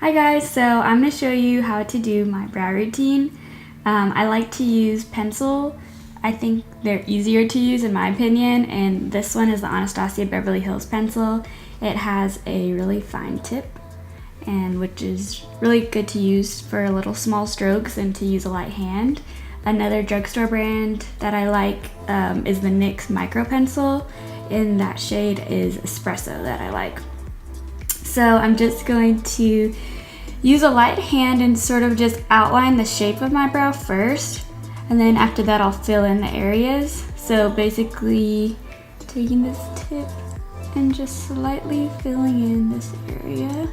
Hi guys, so I'm going to show you how to do my brow routine. I like to use pencil. I think they're easier to use in my opinion, and this one is the Anastasia Beverly Hills pencil. It has a really fine tip, and which is really good to use for little small strokes and to use a light hand. Another drugstore brand that I like is the NYX micro pencil, and that shade is Espresso that I like. So I'm just going to use a light hand and sort of just outline the shape of my brow first, and then after that I'll fill in the areas. So basically taking this tip and just slightly filling in this area,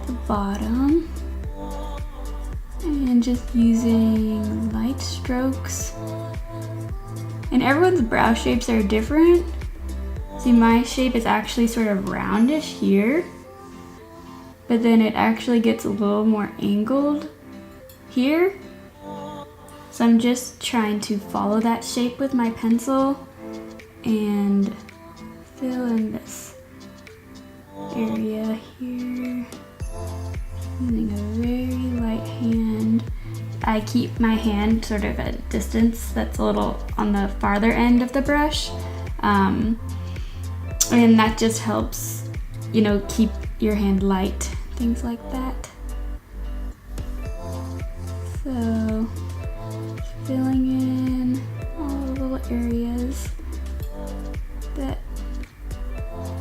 the bottom, and just using light strokes. And everyone's brow shapes are different. See, my shape is actually sort of roundish here, but then it actually gets a little more angled here. So I'm just trying to follow that shape with my pencil and fill in this area here using a very light hand. I keep my hand sort of at a distance that's a little on the farther end of the brush, and that just helps, you know, keep your hand light, things like that. So filling in all the little areas that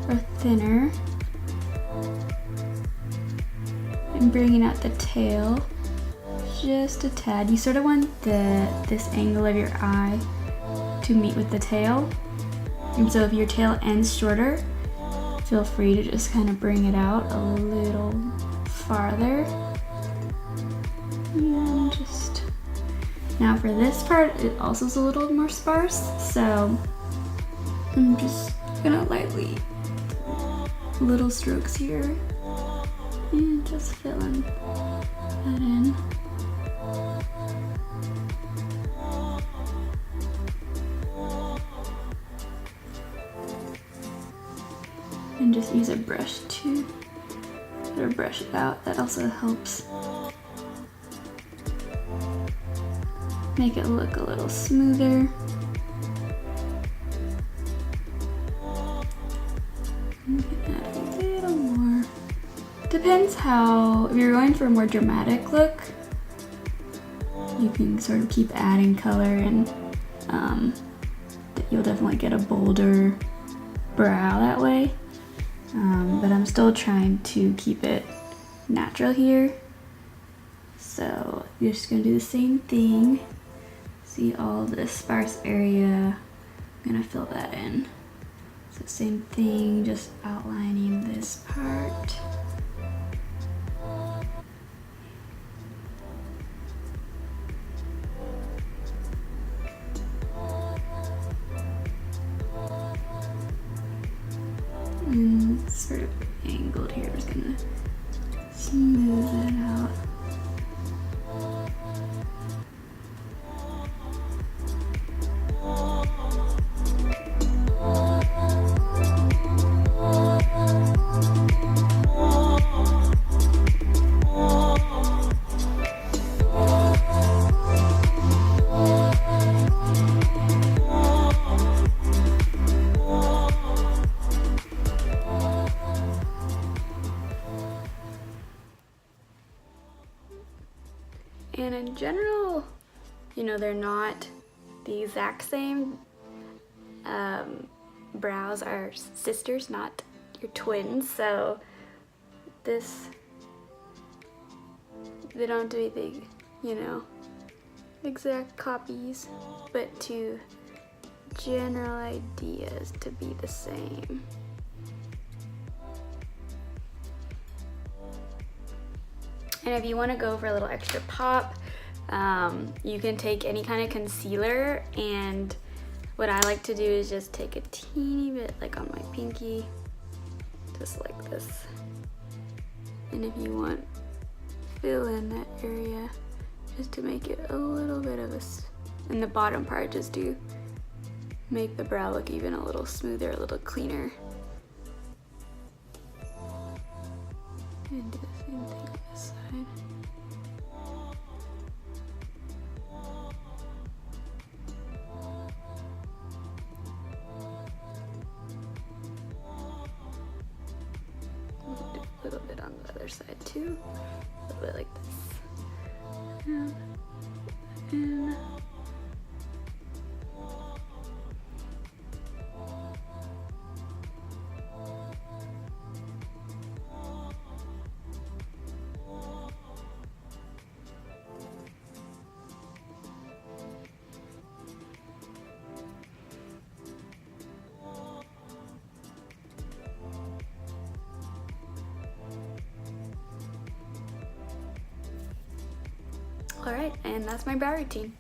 are thinner and bringing out the tail just a tad. You sort of want this angle of your eye to meet with the tail, and so if your tail ends shorter, feel free to just kind of bring it out a little farther. And just now for this part, it also is a little more sparse, so I'm just gonna lightly little strokes here and just filling that in. And just use a brush to sort of brush it out. That also helps make it look a little smoother. And add a little more. Depends how, if you're going for a more dramatic look, you can sort of keep adding color, and you'll definitely get a bolder brow that way. But I'm still trying to keep it natural here. So you're just gonna do the same thing. See all this sparse area, I'm gonna fill that in. So same thing, just outlining this part. And it's sort of angled here. I'm just gonna smooth that out. And in general, you know, they're not the exact same. Brows are sisters, not your twins, so they don't have to be the, you know, exact copies, but to general ideas to be the same. And if you want to go for a little extra pop, you can take any kind of concealer, and what I like to do is just take a teeny bit, like on my pinky, just like this. And if you want, fill in that area just to make it a little bit of in the bottom part, just to make the brow look even a little smoother, a little cleaner. And do the same thing on this side. Do a little bit on the other side too. A little bit like this. And all right, and that's my brow routine.